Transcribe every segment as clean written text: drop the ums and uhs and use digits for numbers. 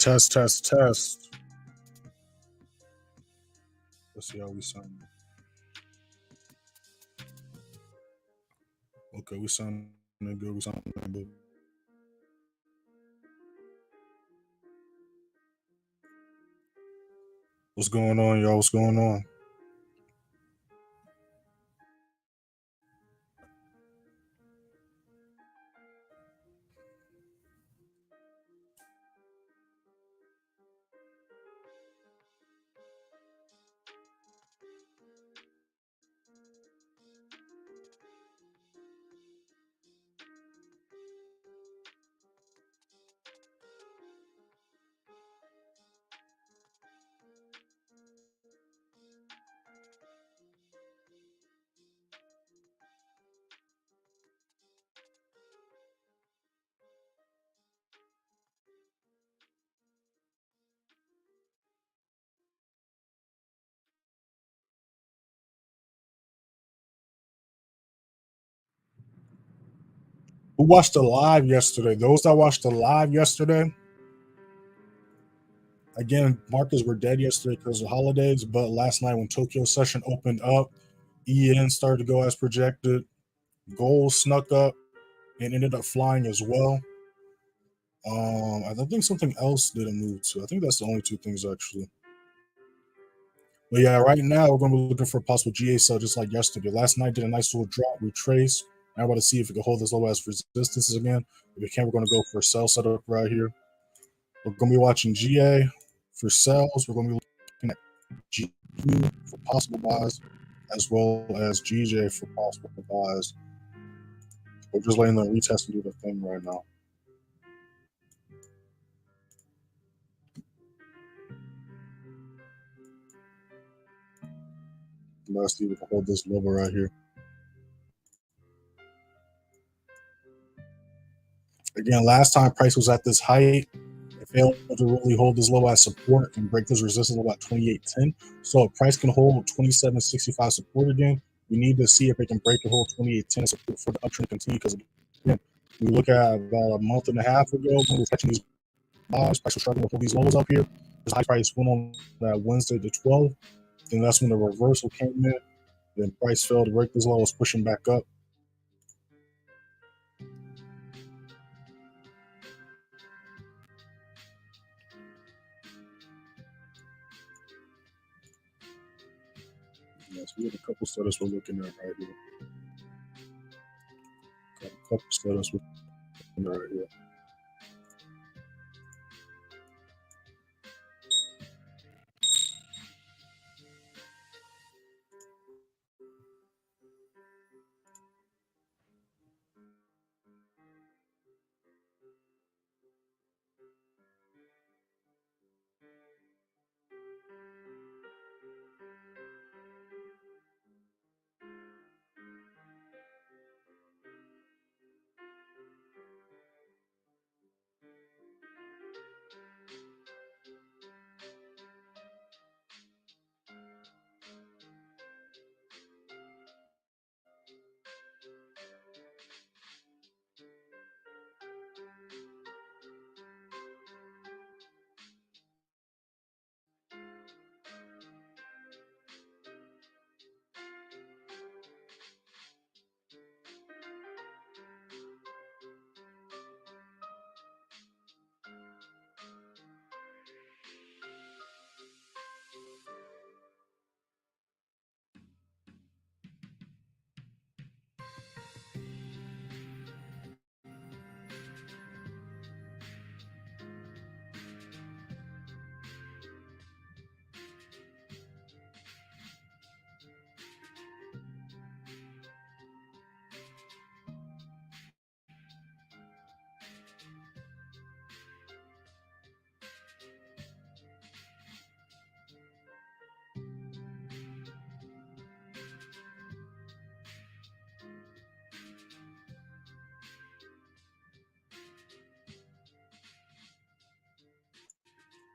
Test, test, test. Let's see how we sound. Okay, we sound good. We sound good. What's going on, y'all? What's going on? Who watched the live yesterday? Those that watched the live yesterday. Again, markets were dead yesterday because of holidays, but last night when Tokyo session opened up, EN started to go as projected. Gold snuck up and ended up flying as well. I don't think something else didn't move too. I think that's the only two things actually. But yeah, right now we're going to be looking for a possible GA sell just like yesterday. Last night did a nice little drop, retrace. Now we're about to see if it can hold this low as resistances again. If it can, we're going to go for a sell setup right here. We're going to be watching GA for sells. We're going to be looking at GQ for possible buys, as well as GJ for possible buys. We're just letting them retest and do the thing right now. Let's see if we can hold this level right here. Again, last time price was at this height, it failed to really hold this low as support and break this resistance level at 28.10. So if price can hold 27.65 support again, we need to see if it can break and hold 28.10 support for the uptrend to continue. Because again, we look at about a month and a half ago when we were catching these buys, price was struggling to hold these levels up here. This high price went on that Wednesday the 12th. Then that's when the reversal came in. Then price failed to break this low, was pushing back up. Yes, we have a couple setups we're looking at right here. Got a couple setups we're looking at right here.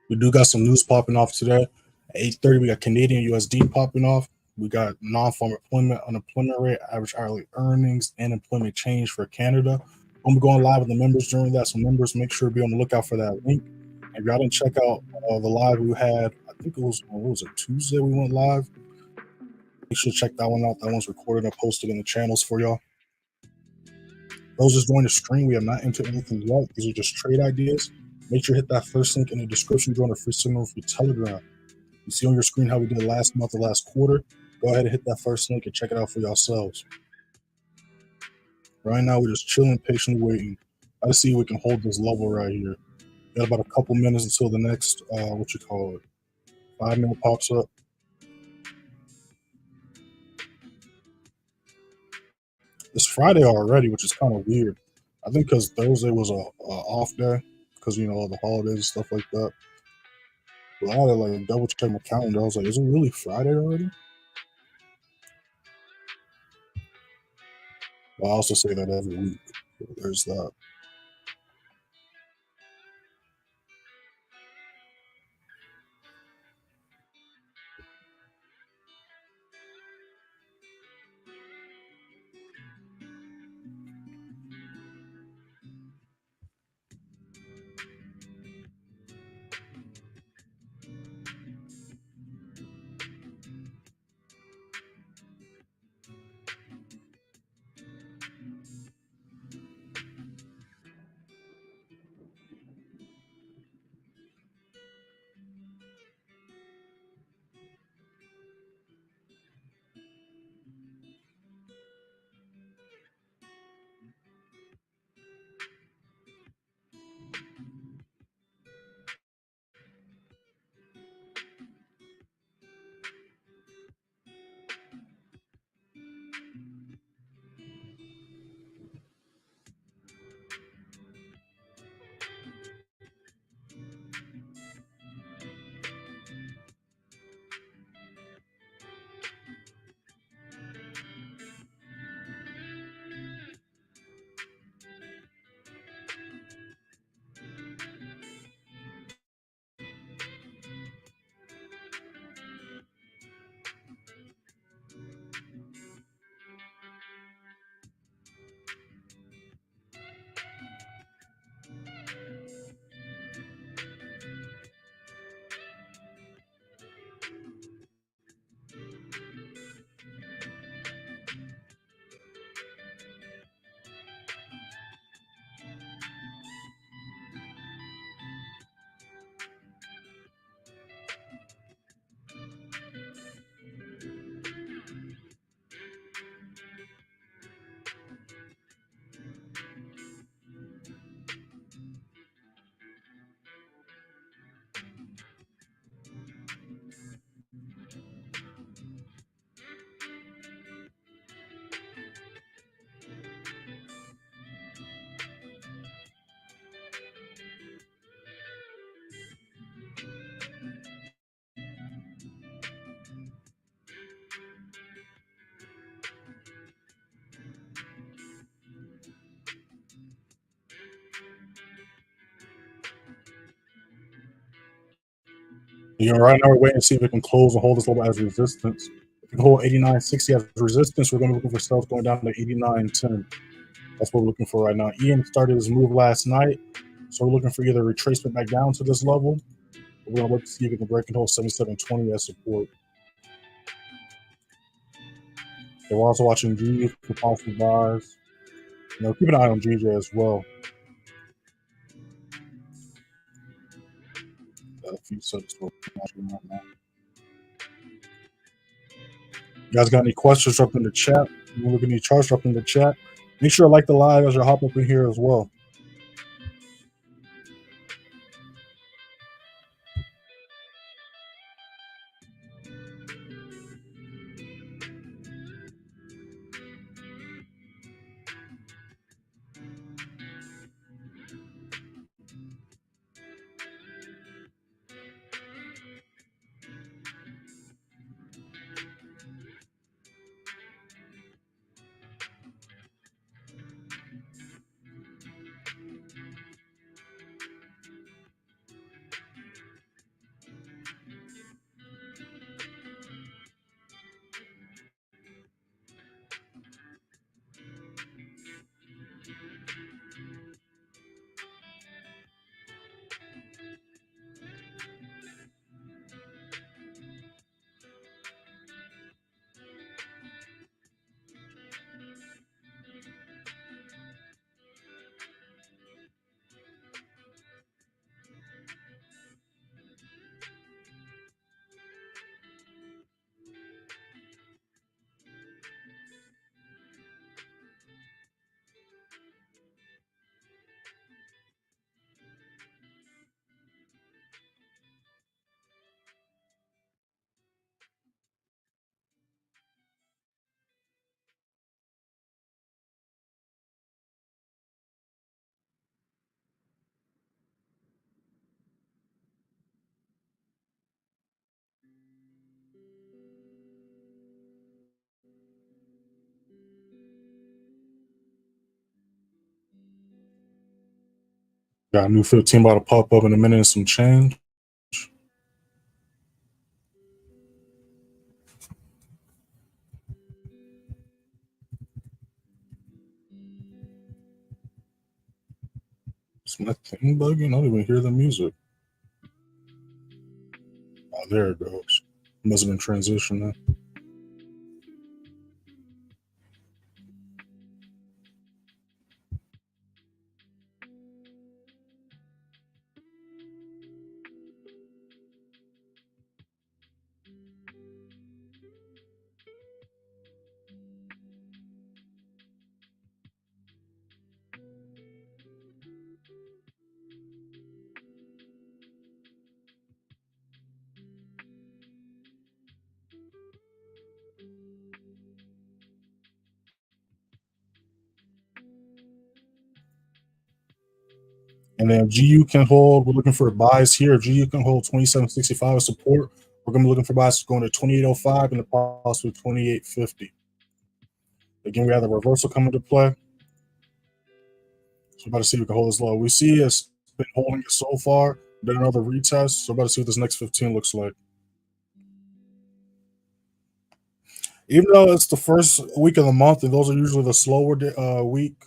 We do got some news popping off today. At 8:30, we got Canadian USD popping off. We got non-farm employment, unemployment rate, average hourly earnings, and employment change for Canada. I'm going live with the members during that. So members, make sure to be on the lookout for that link. If y'all didn't check out the live we had, I think it was, what was it, Tuesday we went live? Make sure to check that one out. That one's recorded and posted in the channels for y'all. Those just joined the stream. We have not entered anything yet. These are just trade ideas. Make sure to hit that first link in the description. Join our free signal for Telegram. You see on your screen how we did last month or last quarter. Go ahead and hit that first link and check it out for yourselves. Right now, we're just chilling, patiently waiting. I see we can hold this level right here. Got about a couple minutes until the next, 5 minute pops up. It's Friday already, which is kind of weird. I think because Thursday was a off day because, you know, the holidays and stuff like that. But I had to like double check my calendar. I was like, is it really Friday already? But I also say that every week. So there's that. You know, right now we're waiting to see if we can close and hold this level as resistance. If we can hold 89.60 as resistance, we're going to be looking for sales going down to 89.10. That's what we're looking for right now. Ian started his move last night, so we're looking for either retracement back down to this level. We're going to look to see if we can break and hold 77.20 as support. And we're also watching G for possible buys. You know, keep an eye on GJ as well. Got a few subs we're watching right now. You guys got any questions? Drop in the chat. You want to look at any charts? Drop in the chat. Make sure to like the live as you hop up in here as well. Got a new 15 about to pop up in a minute and some change. Is my thing bugging? I don't even hear the music. Oh, there it goes. Must have been transitioning. And then GU can hold. We're looking for buys here. GU can hold 27.65 as support. We're going to be looking for buys going to 28.05 and possibly 28.50. Again, we have the reversal coming to play. So, about to see if we can hold this low. We see it's been holding it so far. Then another retest. So, about to see what this next 15 looks like. Even though it's the first week of the month, and those are usually the slower week,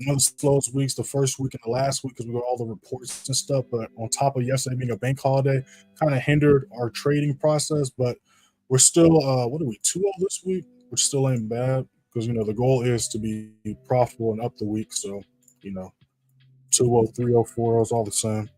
one of the slowest weeks, the first week and the last week, because we got all the reports and stuff. But on top of yesterday being a bank holiday, kind of hindered our trading process. But we're still, what are we, 2-0 this week, which still ain't bad because, the goal is to be profitable and up the week. So, 2-0, 3-0, 4-0 is all the same.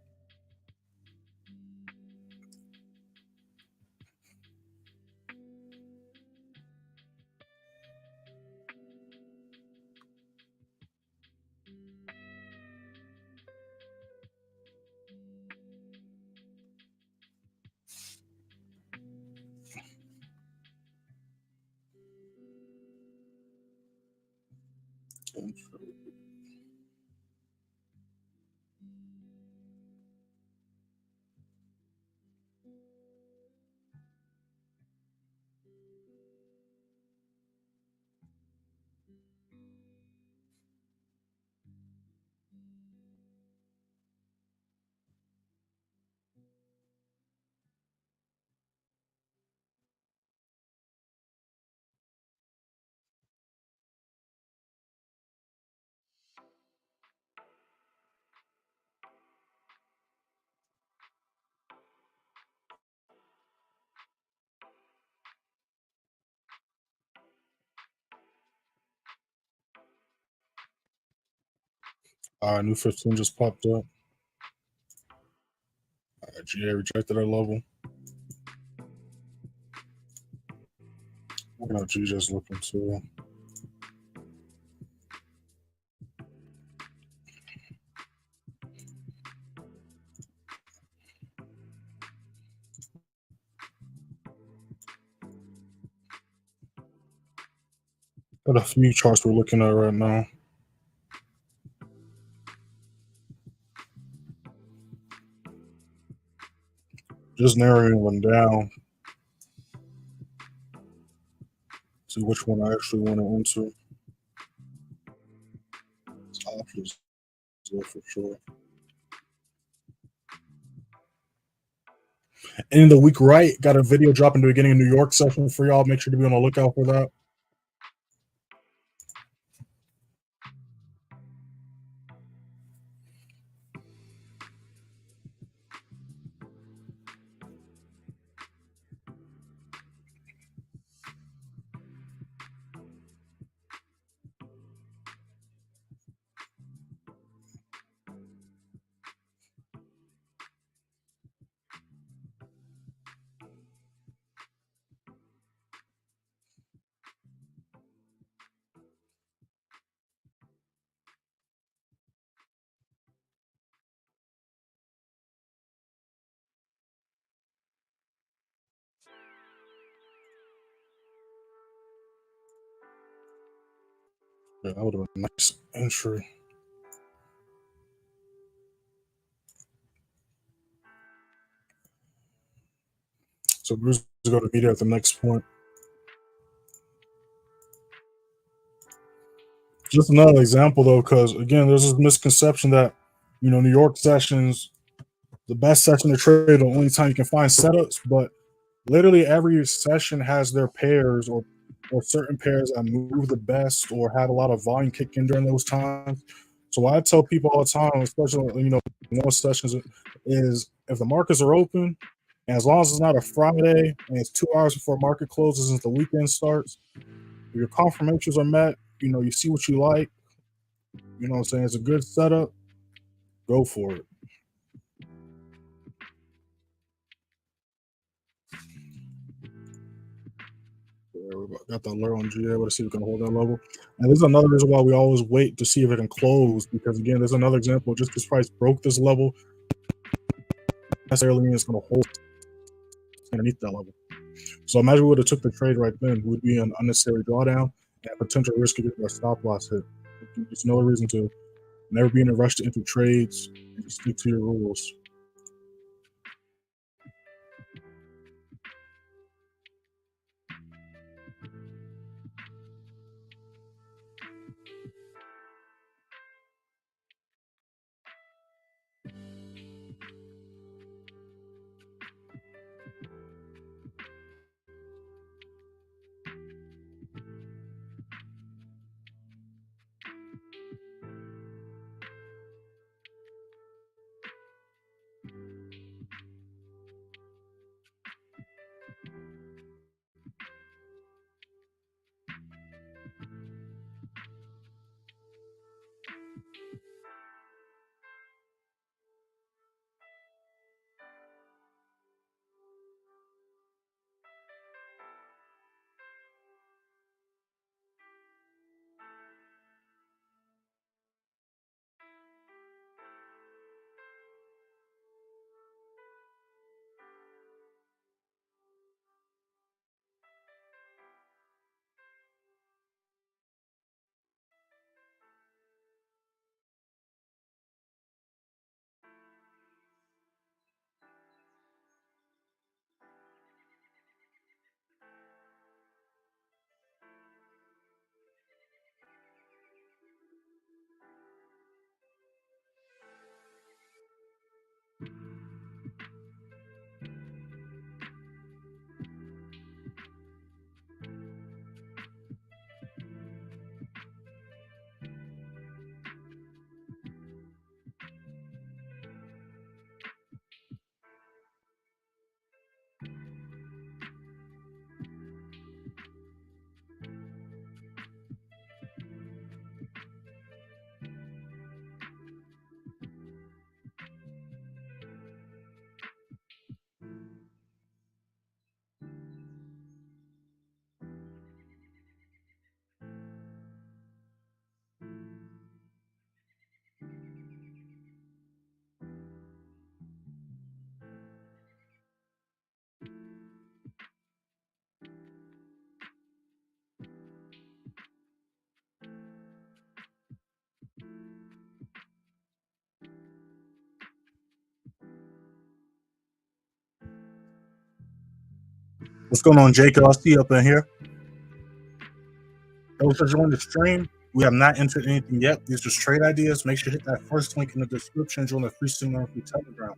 New 15 just popped up. GA rejected that level. G just looking too. Got a few charts we're looking at right now. Just narrowing them down. See which one I actually want to enter. Options there for sure. And in the week right, got a video dropping the beginning of New York session for y'all. Make sure to be on the lookout for that. Yeah, that would have been a nice entry. So Bruce is going to be there at the next point. Just another example, though, because again, there's this misconception that New York sessions, the best session to trade, the only time you can find setups, but literally every session has their pairs or certain pairs that move the best or have a lot of volume kick in during those times. So what I tell people all the time, especially most sessions, is if the markets are open, and as long as it's not a Friday and it's 2 hours before market closes and the weekend starts, your confirmations are met. You see what you like. What I'm saying? It's a good setup. Go for it. Yeah, we got that low on GA. Let's see if we can hold that level. And this is another reason why we always wait to see if it can close, because again, there's another example. Just this price broke this level, necessarily means it's going to hold underneath that level. So imagine we would have took the trade right then. We'd be an unnecessary drawdown and potential risk of getting our stop loss hit. There's no reason to never be in a rush to enter trades and just stick to your rules. What's going on, Jacob? I see you up in here. Those that joined the stream, we have not entered anything yet. These are just trade ideas. Make sure to hit that first link in the description. Join the free seminar free Telegram.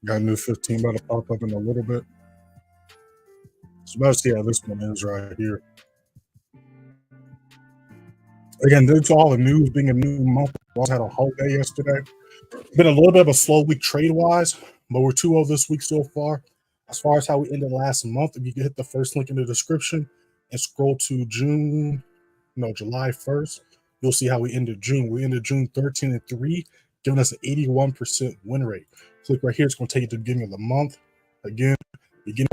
Got a new 15 about to pop up in a little bit. So about to see how this one is right here. Again, due to all the news being a new month, we also had a holiday yesterday. Been a little bit of a slow week trade wise, but we're 2-0 this week so far. As far as how we ended last month, if you can hit the first link in the description and scroll to July 1st, you'll see how we ended June. We ended June 13-3, giving us an 81% win rate. Click right here. It's going to take you to the beginning of the month. Again, beginning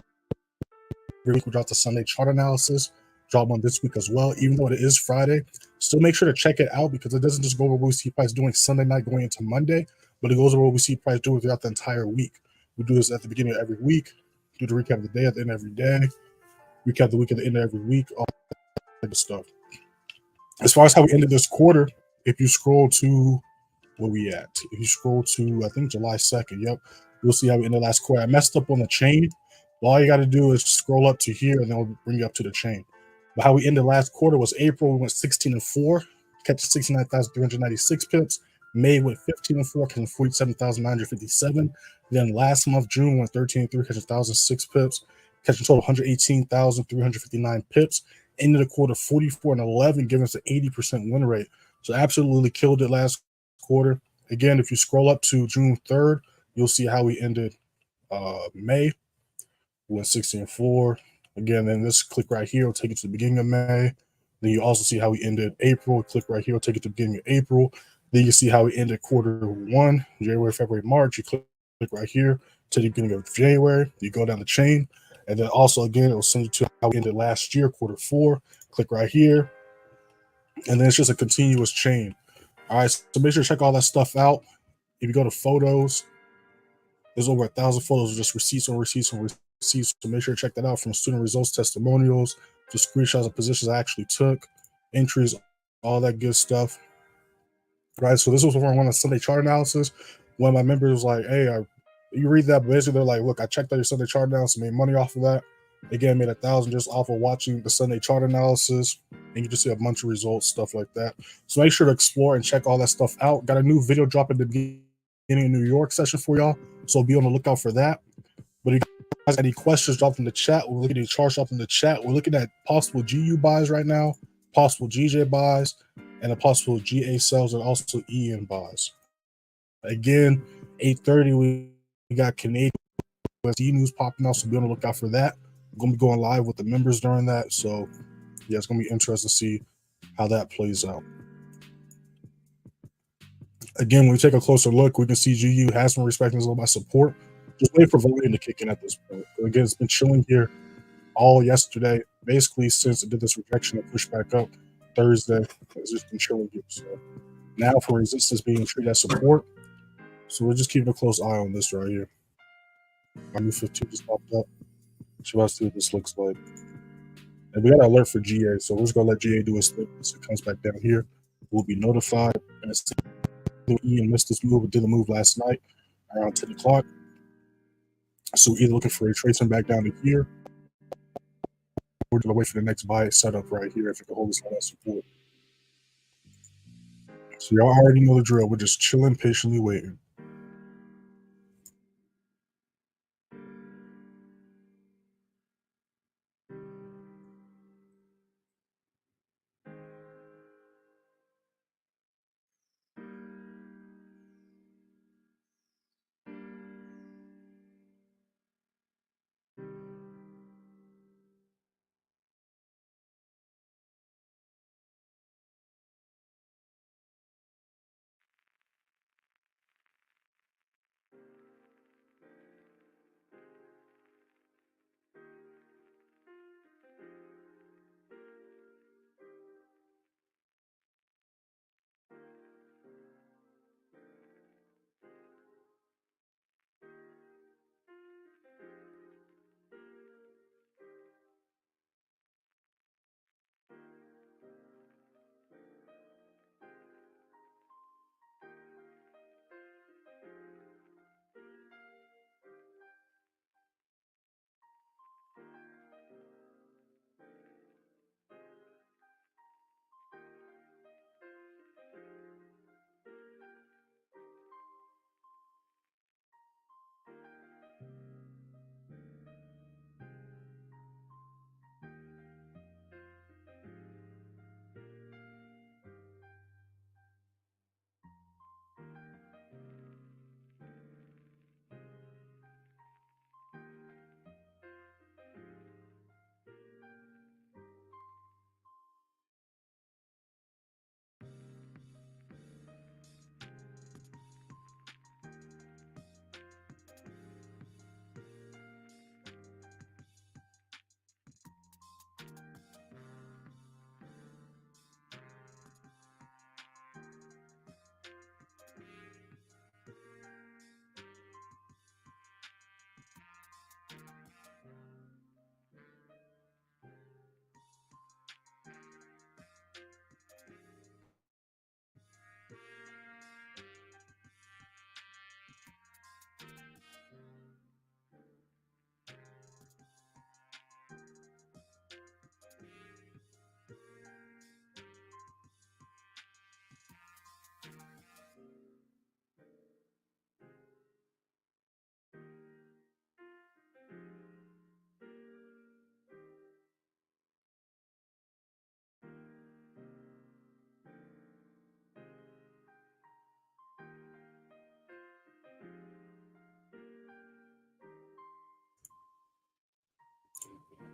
every week we drop the Sunday chart analysis. Drop one this week as well. Even though it is Friday, still make sure to check it out because it doesn't just go over what we see price doing Sunday night going into Monday, but it goes over what we see price doing throughout the entire week. We do this at the beginning of every week, do the recap of the day at the end of every day, recap the week at the end of every week, all that type of stuff. As far as how we ended this quarter, if you scroll to where we at, if you scroll to I think July 2nd, yep, you'll see how we ended last quarter. I messed up on the chain. Well, all you got to do is scroll up to here, and then we'll bring you up to the chain. But how we ended last quarter was April. We went 16-4, catching 69,396 pips. May went 15-4, catching 47,957. Then last month, June went 13-3, catching 1,006 pips, catching total 118,359 pips. Ended the quarter 44-11, giving us an 80% win rate. So absolutely killed it last quarter. Again, if you scroll up to June 3rd, you'll see how we ended May. We went 16-4. Again, then this click right here will take you to the beginning of May. Then you also see how we ended April. Click right here will take you to the beginning of April. Then you see how we ended quarter one, January, February, March. You click right here to the beginning of January. You go down the chain. And then also, again, it will send you to how we ended last year, quarter four. Click right here. And then it's just a continuous chain. All right, so make sure to check all that stuff out. If you go to photos, there's over 1,000 photos of just receipts on receipts on receipts. So make sure to check that out, from student results, testimonials, to screenshots of positions I actually took, entries, all that good stuff. Right. So this was when I won a Sunday chart analysis. One of my members was like, "Hey, you read that?" But basically, they're like, "Look, I checked out your Sunday chart analysis, made money off of that. Again, made 1,000 just off of watching the Sunday chart analysis, and you just see a bunch of results, stuff like that." So make sure to explore and check all that stuff out. Got a new video drop at the beginning of New York session for y'all, so be on the lookout for that. But if you guys have any questions, drop in the chat. We're looking at charts, drop in the chat. We're looking at possible GU buys right now, possible GJ buys, and a possible GA sells, and also EN buys. Again, 8:30, we got Canadian USD news popping out, so be on the lookout for that. We're going to be going live with the members during that. So, yeah, it's going to be interesting to see how that plays out. Again, when we take a closer look, we can see GU has been respecting this level by support. Just wait for volume to kick in at this point. But again, it's been chilling here all yesterday, basically since it did this rejection and push back up Thursday. It's just been chilling here. So now for resistance being treated as support. So we're just keeping a close eye on this right here. Our new 15 just popped up. So let's see what this looks like. And we got an alert for GA, so we're just gonna let GA do its thing. So it comes back down here, we'll be notified. And it's Ian missed this move, but did a move last night around 10 o'clock. So we're either looking for a retracement back down to here. We're gonna wait for the next buy setup right here if it can hold this line support. So y'all already know the drill. We're just chilling, patiently waiting.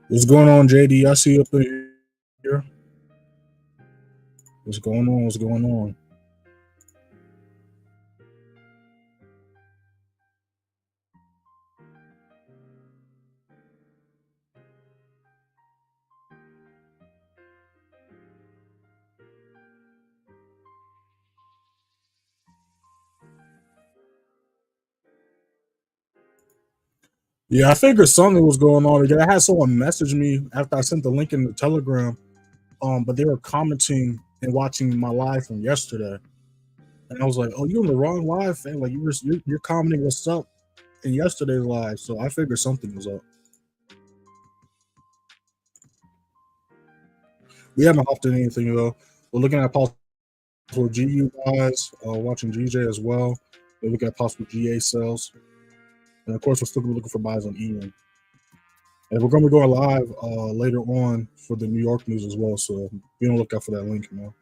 What's going on, JD? I see you up in here. What's going on? What's going on? Yeah, I figured something was going on. I had someone message me after I sent the link in the Telegram. But they were commenting and watching my live from yesterday, and I was like, "Oh, you on the wrong live, fam? Like you're commenting what's up in yesterday's live." So I figured something was up. We haven't hopped in anything though. We're looking at possible GU buys, watching GJ as well. We're looking at possible GA sales, and of course, we're still gonna be looking for buys on EN. And we're going to be going live later on for the New York news as well. So be on the lookout for that link, man.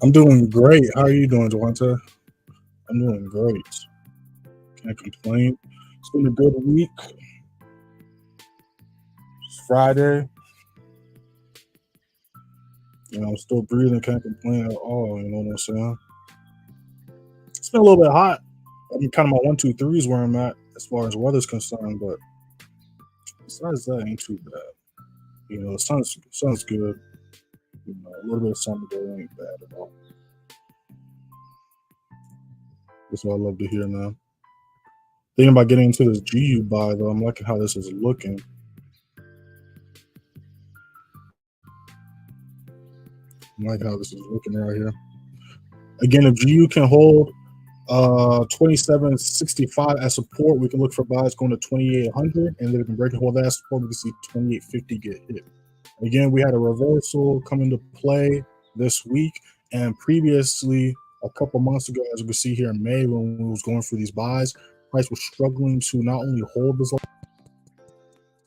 I'm doing great. How are you doing, Devonta? I'm doing great. Can't complain. It's been a good week. It's Friday. I'm still breathing. Can't complain at all. You know what I'm saying? It's been a little bit hot. I mean, kind of my 1, 2, 3s where I'm at as far as weather's concerned, but besides that, ain't too bad. The sun's good. A little bit of summer day ain't bad at all. That's what I love to hear now. Thinking about getting into this GBPJPY though, I'm liking how this is looking. I like how this is looking right here. Again, if GU can hold 2765 as support, we can look for buys going to 2800, and then if we can break and hold that support, we can see 2850 get hit. Again, we had a reversal come into play this week, and previously a couple months ago, as we can see here in May, when we was going for these buys, price was struggling to not only hold this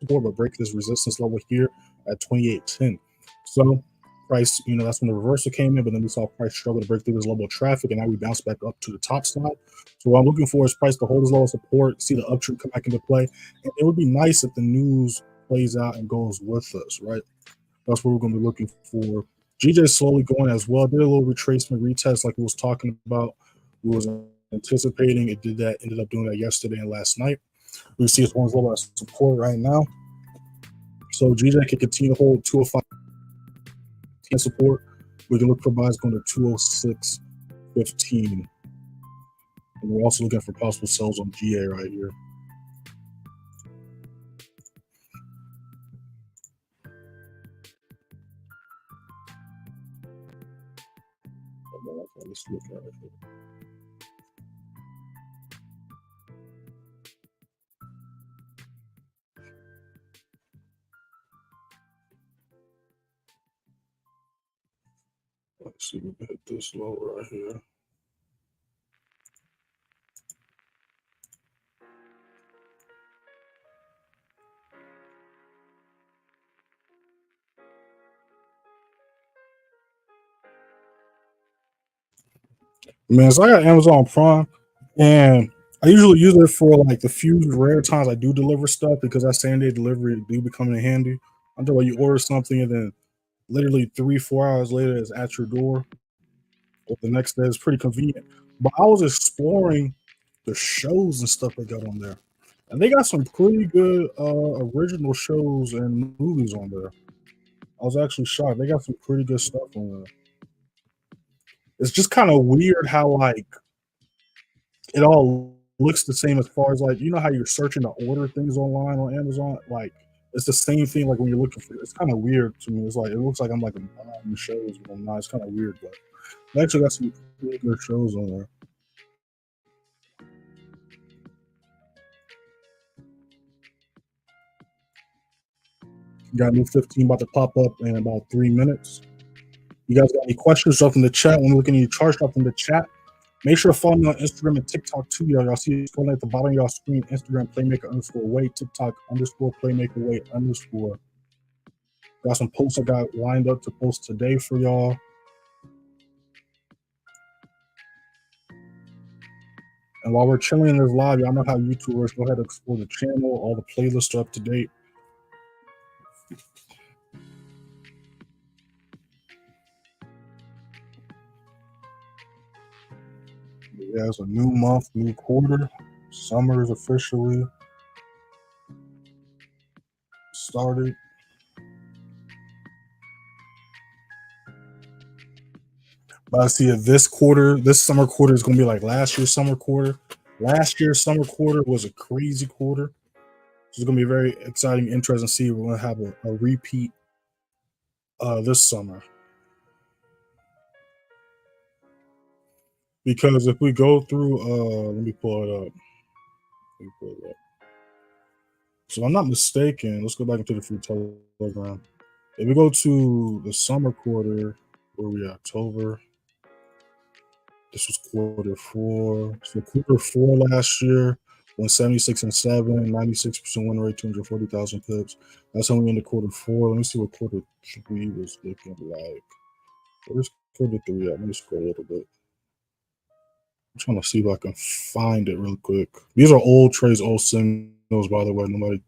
support but break this resistance level here at 2810. So price, that's when the reversal came in, but then we saw price struggle to break through this level of traffic, and now we bounce back up to the top side. So what I'm looking for is price to hold this level of support, see the uptrend come back into play, and it would be nice if the news plays out and goes with us, right? That's what we're going to be looking for. GJ slowly going as well. Did a little retracement retest like we was talking about. We was anticipating. It did that. Ended up doing that yesterday and last night. We see it's one level of support right now. So GJ can continue to hold 205 support. We can look for buys going to 206.15. And we're also looking for possible sells on GA right here. Let's look at it. Let's see if we can hit this low right here. Man, so I got Amazon Prime, and I usually use it for like the few rare times I do deliver stuff, because that same day delivery do become handy. Until you order something and then literally 3-4 hours later it's at your door, or the next day. It's pretty convenient. But I was exploring the shows and stuff they got on there, and they got some pretty good original shows and movies on there. I was actually shocked. They got some pretty good stuff on there. It's just kind of weird how like it all looks the same, as far as like, how you're searching to order things online on Amazon. Like it's the same thing. Like when you're looking for it's kind of weird to me. It's like it looks like I'm like buying shows, but I'm not. It's kind of weird, but they actually got some pretty good shows on there. Got new 15 about to pop up in about 3 minutes. You guys got any questions? Drop in the chat. When we're looking at your charts, drop in the chat. Make sure to follow me on Instagram and TikTok too, y'all. Y'all see it scrolling at the bottom of y'all screen. Instagram playmaker_wait, TikTok _playmaker_wait_. Got some posts I got lined up to post today for y'all. And while we're chilling in this live, y'all know how YouTube works. Go ahead and explore the channel. All the playlists are up to date. Yeah, it's a new month, new quarter. Summer is officially started. But I see this summer quarter is going to be like last year's summer quarter. Last year's summer quarter was a crazy quarter. So it's going to be very exciting, interesting to see. We're going to have a repeat this summer. Because if we go through, let me pull it up. So I'm not mistaken. Let's go back into the free Telegram. If we go to the summer quarter, where we October. This was quarter 4. So quarter 4 last year went 76 and 7, 96% win rate, 240,000 pips. That's how we ended quarter 4. Let me see what quarter 3 was looking like. Where's quarter 3 at? Let me scroll a little bit. trying to see if I can find it real quick. These are old trades, old signals, by the way. Nobody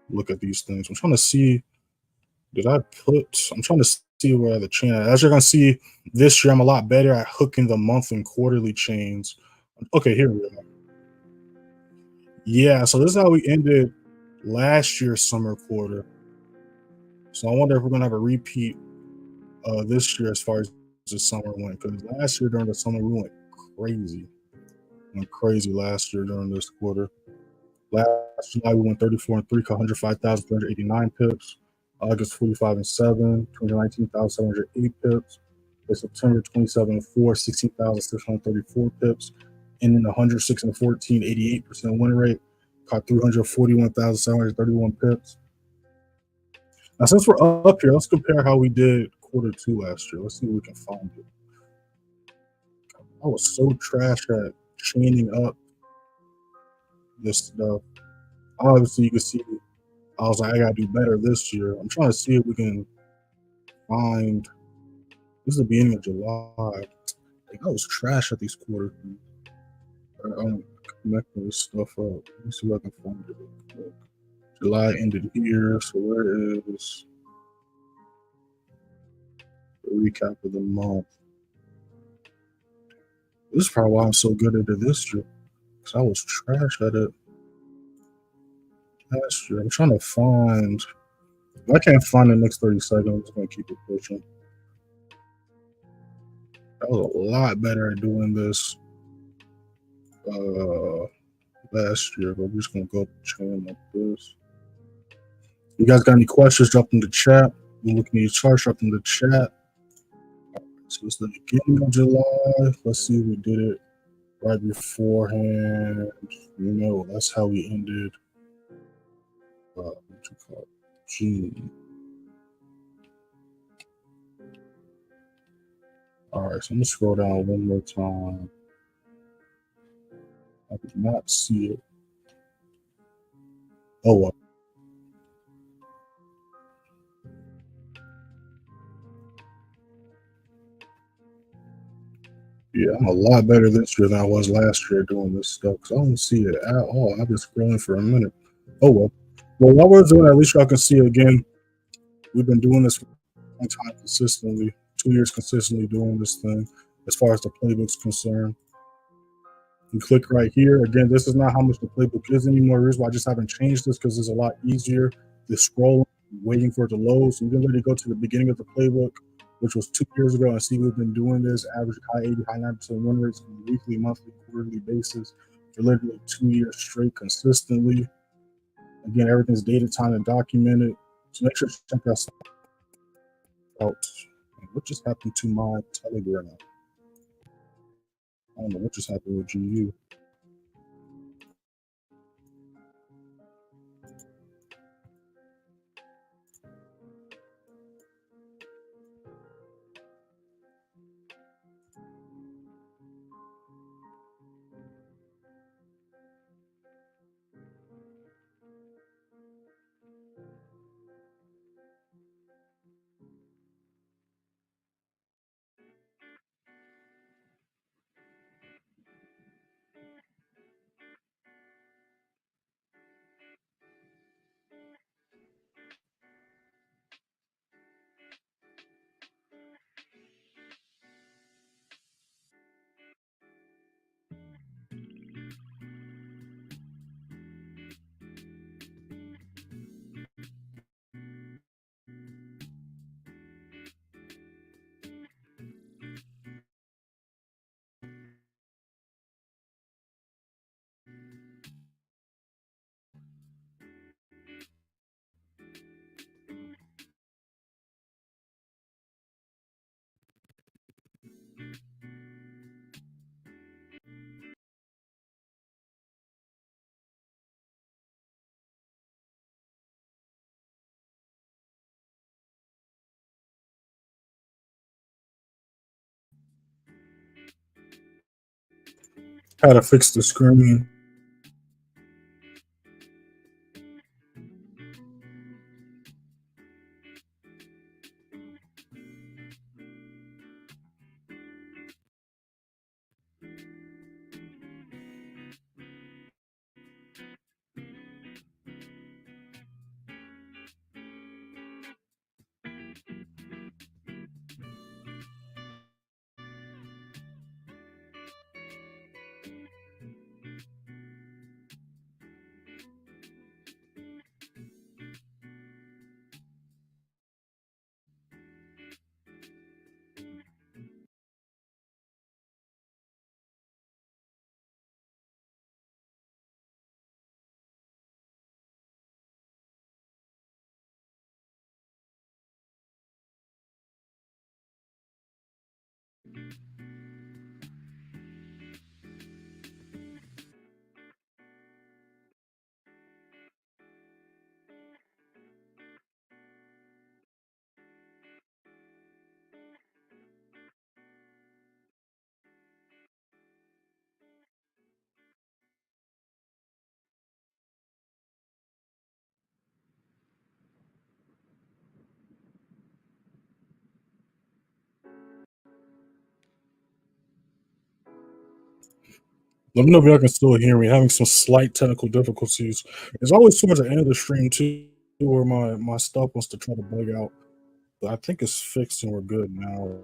look at these things. I'm trying to see. I'm trying to see where the chain. As you're gonna see, this year I'm a lot better at hooking the month and quarterly chains. Okay, here we are. Yeah, so this is how we ended last year's summer quarter. So I wonder if we're gonna have a repeat this year as far as the summer went. Because last year during the summer we went crazy. Went crazy last year during this quarter. Last July we went 34 and 3, 105,389 pips. August 45 and 7, 219,708 pips. In September 27 and 4, 16,634 pips. And then 106 and 14, 88% win rate. Caught 341,731 pips. Now, since we're up here, let's compare how we did quarter two last year. Let's see if we can find it. I was so trash at chaining up this stuff. Obviously, you can see I was like, I gotta do better this year. I'm trying to see if we can find. This is the beginning of July. I was trash at these quarter. I'm connecting this stuff up. Let me see if I can find it real quick. July ended here, so where is the recap of the month? This is probably why I'm so good at it this year, because I was trash at it last year. I'm trying to find. If I can't find the next 30 seconds, I'm just gonna keep it pushing. I was a lot better at doing this last year, but we're just gonna go up the chain like this. You guys got any questions? Drop in the chat. You're looking at your charts, drop in the chat. So it's the beginning of July. Let's see if we did it right beforehand. No, that's how we ended. What you call it? June. All right, so I'm gonna scroll down one more time. I did not see it. Oh well. Yeah, I'm a lot better this year than I was last year doing this stuff because I don't see it at all. I've been scrolling for a minute. Oh well. Well, while we're doing it, at least y'all can see it again. We've been doing this for a long time consistently, 2 years consistently doing this thing as far as the playbook's concerned. You click right here. Again, this is not how much the playbook is anymore. The reason why I just haven't changed this because it's a lot easier to scroll, waiting for it to load. So you can literally go to the beginning of the playbook, which was 2 years ago, and see we've been doing this average high 80, high 90% win rates on a weekly, monthly, quarterly basis for literally 2 years straight consistently. Again, everything's dated, time, and documented. So make sure to check us out. What just happened to my Telegram? I don't know what just happened with GU. How to fix the screen. Let me know if y'all can still hear me. Having some slight technical difficulties. It's always towards the end of the stream too, where my stuff wants to try to bug out. But I think it's fixed and we're good now.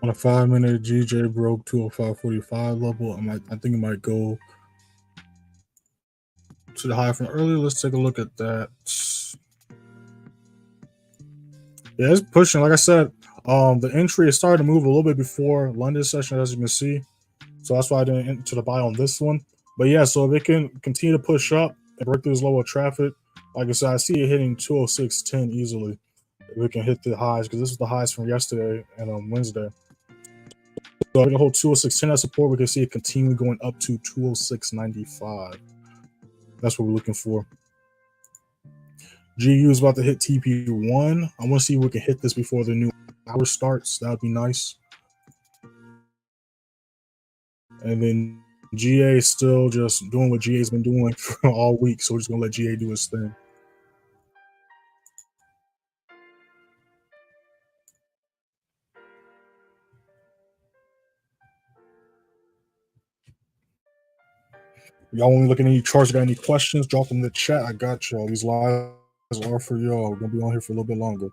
On a 5-minute, GJ broke 205.45 level. I think it might go to the high from earlier. Let's take a look at that. Yeah, it's pushing. Like I said, the entry is starting to move a little bit before London session, as you can see. So that's why I didn't enter the buy on this one. But yeah, so if it can continue to push up and break through this lower traffic, like I said, I see it hitting 206.10 easily. If it can hit the highs, because this is the highs from yesterday and Wednesday. So if we can hold 206.10 as support, we can see it continue going up to 206.95. That's what we're looking for. GU is about to hit TP1. I want to see if we can hit this before the new hour starts. That would be nice. And then GA is still just doing what GA's been doing for all week. So we're just going to let GA do his thing. Y'all want me to look at any charts? Got any questions? Drop them in the chat. I got y'all. These lives are for y'all. We're going to be on here for a little bit longer.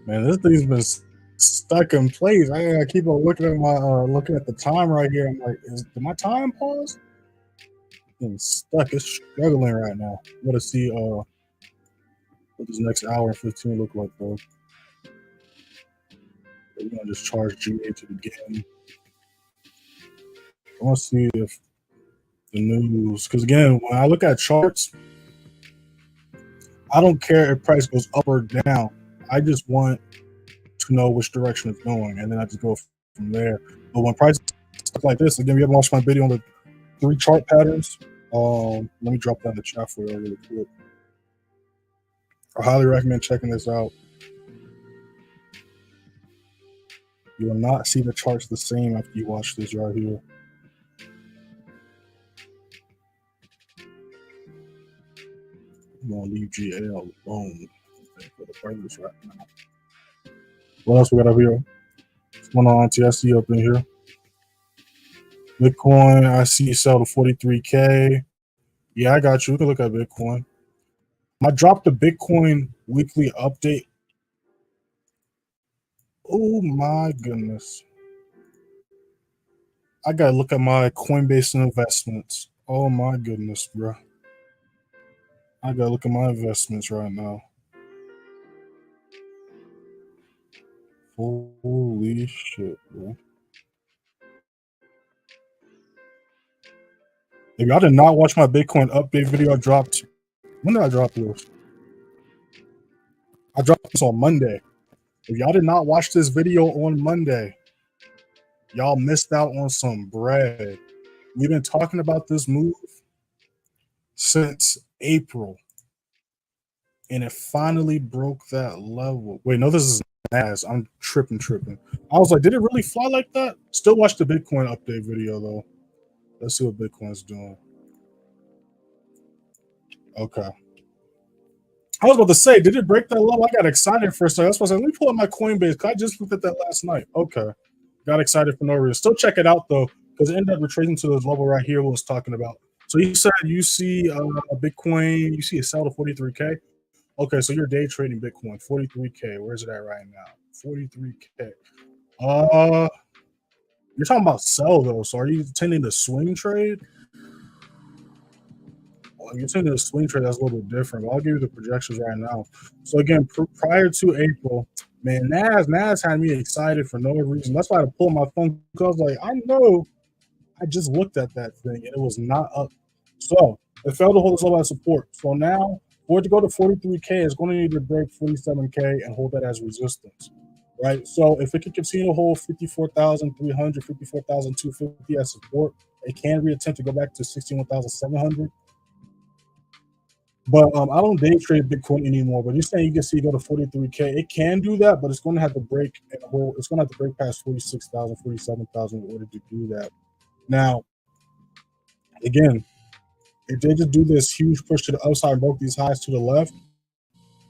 Man, this thing's been stuck in place. I keep on looking at my looking at the time right here. I'm like, did my time pause? It's stuck. It's struggling right now. I'm gonna see what this next hour and 15 look like though. We're gonna just charge GA to begin. I want to see if the news, because again, when I look at charts, I don't care if price goes up or down. I just want to know which direction it's going, and then I just go from there. But when prices stuff like this, again, we haven't watched my video on the 3 chart patterns. Let me drop that in the chat for you really quick. I highly recommend checking this out. You will not see the charts the same after you watch this right here. I'm gonna leave GL alone for the purpose right now. What else we got up here? What's going on, TSC up in here? Bitcoin, I see you sell to 43K. Yeah, I got you. We can look at Bitcoin. I dropped the Bitcoin weekly update. Oh my goodness. I gotta look at my Coinbase investments. Oh my goodness, bro. I gotta look at my investments right now. Holy shit, bro. If y'all did not watch my Bitcoin update video, I dropped. When did I drop this? I dropped this on Monday. If y'all did not watch this video on Monday, y'all missed out on some bread. We've been talking about this move since April, and it finally broke that level. Wait, no, this is NAS. I'm tripping. I was like, did it really fly like that? Still watch the Bitcoin update video though. Let's see what Bitcoin's doing. Okay. I was about to say, did it break that level? I got excited for a second. That's why I said, let me pull up my Coinbase because I just looked at that last night. Okay. Got excited for no reason. Still check it out though, because it ended up retracing to this level right here we was talking about. So you said you see Bitcoin, you see a sell to 43K. Okay, so you're day trading Bitcoin, 43K. Where's it at right now? 43K. You're talking about sell though. So are you tending to swing trade? You're tending to swing trade. That's a little bit different. But I'll give you the projections right now. So again, prior to April, man, NAS had me excited for no reason. That's why I had to pull my phone because I was like, I know I just looked at that thing and it was not up. So it failed to hold its level of support. So now for it to go to 43K, it's going to need to break 47K and hold that as resistance, right? So if it can continue to hold 54,300, 54,250 as support, it can reattempt to go back to 61,700. But I don't day trade Bitcoin anymore. But you're saying you can see it go to 43K. It can do that, but it's going to have to break and hold. It's going to have to break past 46,000, 47,000 in order to do that. Now, again, if they just do this huge push to the upside and broke these highs to the left,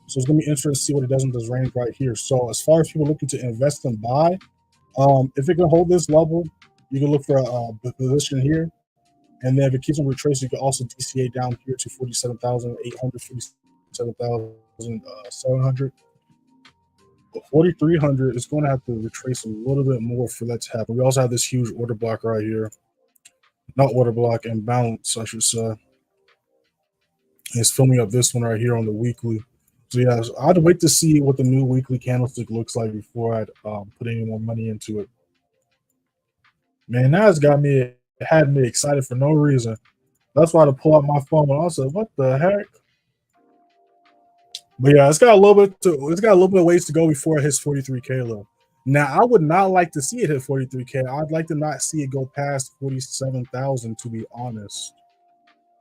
so it's going to be interesting to see what it does in this range right here. So as far as people looking to invest and buy, if it can hold this level, you can look for a position here. And then if it keeps on retracing, you can also DCA down here to 47,800, 47,700. But 4,300 is going to have to retrace a little bit more for that to happen. We also have this huge order block right here. Not order block, and bounce, I should say. It's filming up this one right here on the weekly. So yeah, I had to wait to see what the new weekly candlestick looks like before I'd put any more money into it. Man, that has got me, had me excited for no reason. That's why I had to pull out my phone and I said, what the heck? But yeah, it's got a little bit of ways to go before it hits 43K low. Now, I would not like to see it hit 43K. I'd like to not see it go past 47,000, to be honest,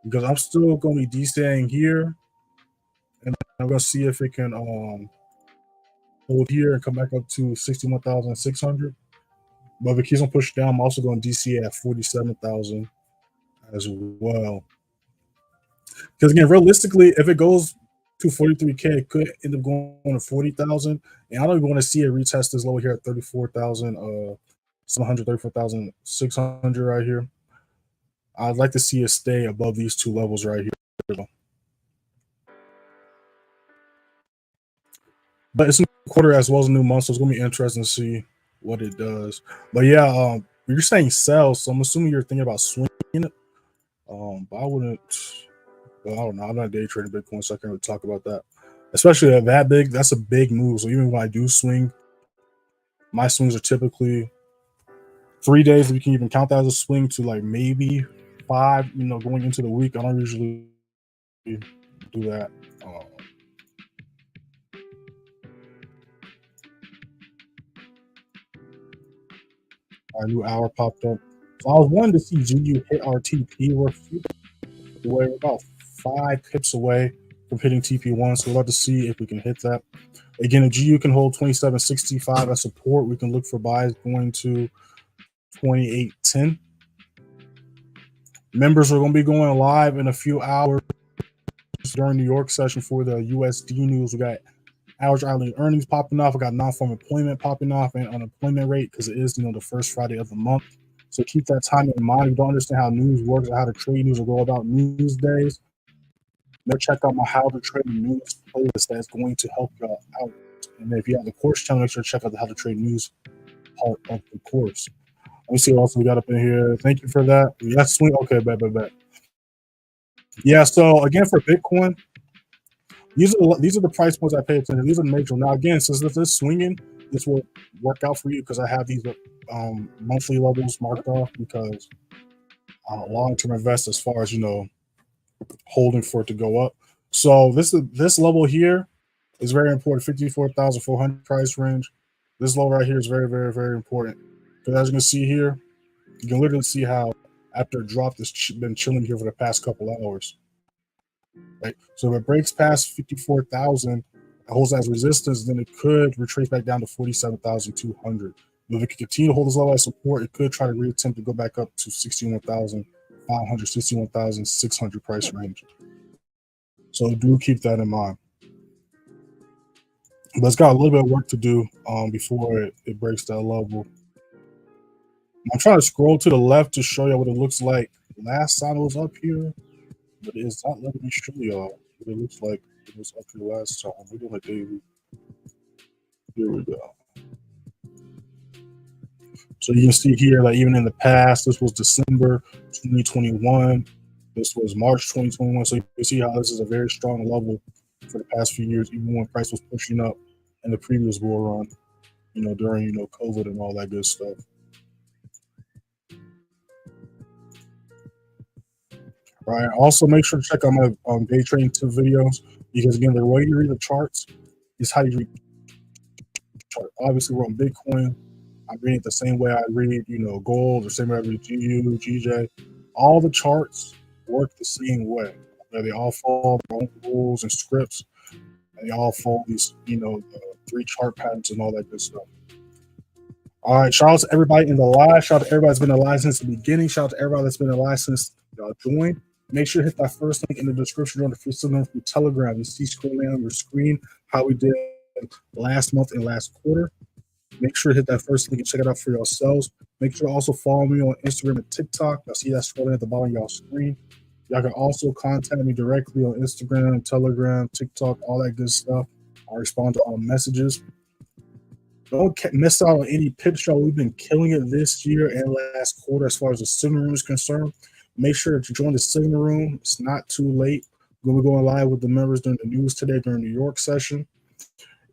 because I'm still going to be DCing here, and I'm going to see if it can hold here and come back up to 61,600. But if it keeps on pushing down, I'm also going to DCA at 47,000 as well. Because again, realistically, if it goes to 43K, it could end up going to 40,000. And I don't even want to see it retest this lower here at 34,700, 34,600 right here. I'd like to see it stay above these two levels right here. But it's a new quarter as well as a new month, so it's going to be interesting to see what it does. But yeah, you're saying sell, so I'm assuming you're thinking about swinging it. But I wouldn't. Well, I don't know. I'm not day trading Bitcoin, so I can't really talk about that. Especially at that big, that's a big move. So even when I do swing, my swings are typically 3 days. If you can even count that as a swing, to like maybe 5. Going into the week, I don't usually do that. Our new hour popped up. So I was wanting to see GU hit our TP. We're about 5 pips away from hitting TP1. So we're about to see if we can hit that. Again, if GU can hold 27.65 as support, we can look for buys going to 28.10. Members are going to be going live in a few hours during New York session for the USD news. We got average hourly earnings popping off. We got non-farm employment popping off, and unemployment rate, because it is the first Friday of the month. So keep that time in mind. If you don't understand how news works or how to trade news or go about news days, check out my How to Trade News playlist. That's going to help you out. And if you have the course channel, make sure to check out the How to Trade News part of the course. Let me see what else we got up in here. Thank you for that. Yes, swing. Okay, bet. Yeah, so again, for Bitcoin, these are the price points I pay attention to. These are the major. Now, again, since this is swinging, this will work out for you because I have these monthly levels marked off because long-term invest as far as holding for it to go up. So this level here is very important. 54,400 price range. This level right here is very, very, very important because as you can see here, you can literally see how after it dropped, it's been chilling here for the past couple hours. Right. So if it breaks past 54,000, holds as resistance, then it could retrace back down to 47,200. If it can continue to hold this level as support, it could try to reattempt to go back up to 61,500, 61,600 price range. So do keep that in mind. But it's got a little bit of work to do before it breaks that level. I'm trying to scroll to the left to show you what it looks like last time it was up here, but it's not letting me show y'all what it looks like it was up here last time. We're doing a daily. Here we go. So you can see here, like even in the past, this was December 2021. This was March 2021. So you can see how this is a very strong level for the past few years, even when price was pushing up in the previous bull run, during, COVID and all that good stuff. All right. Also, make sure to check out my day trading tip videos because, again, the way you read the charts is how you read the chart. Obviously, we're on Bitcoin. I'm reading it the same way I read, gold, the same way I read GU, GJ. All the charts work the same way. They all follow their own rules and scripts. And they all follow these, 3 chart patterns and all that good stuff. All right. Shout out to everybody in the live. Shout out to everybody that's been in the live since the beginning. Shout out to everybody that's been in the live since y'all joined. Make sure to hit that first link in the description on the free signal through Telegram. You see scrolling on your screen how we did last month and last quarter. Make sure to hit that first link and check it out for yourselves. Make sure to also follow me on Instagram and TikTok. I see that scrolling at the bottom of y'all screen. Y'all can also contact me directly on Instagram, Telegram, TikTok, all that good stuff. I respond to all messages. Don't miss out on any pip show. We've been killing it this year and last quarter as far as the signal room is concerned. Make sure to join the signal room. It's not too late. We'll be going live with the members during the news today during the New York session.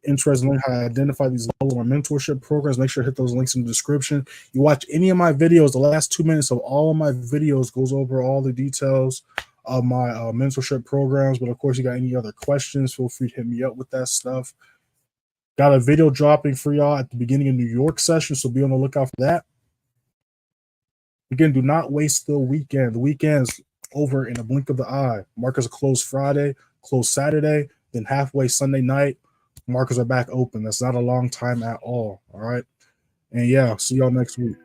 Interested in learning how to identify these levels of mentorship programs, make sure to hit those links in the description. You watch any of my videos, the last 2 minutes of all of my videos goes over all the details of my mentorship programs. But of course, you got any other questions, feel free to hit me up with that stuff. Got a video dropping for y'all at the beginning of New York session, so be on the lookout for that. Again, do not waste the weekend. The weekend's over in a blink of the eye. Markets are closed Friday, closed Saturday, then halfway Sunday night. Markets are back open. That's not a long time at all. All right. And yeah, see y'all next week.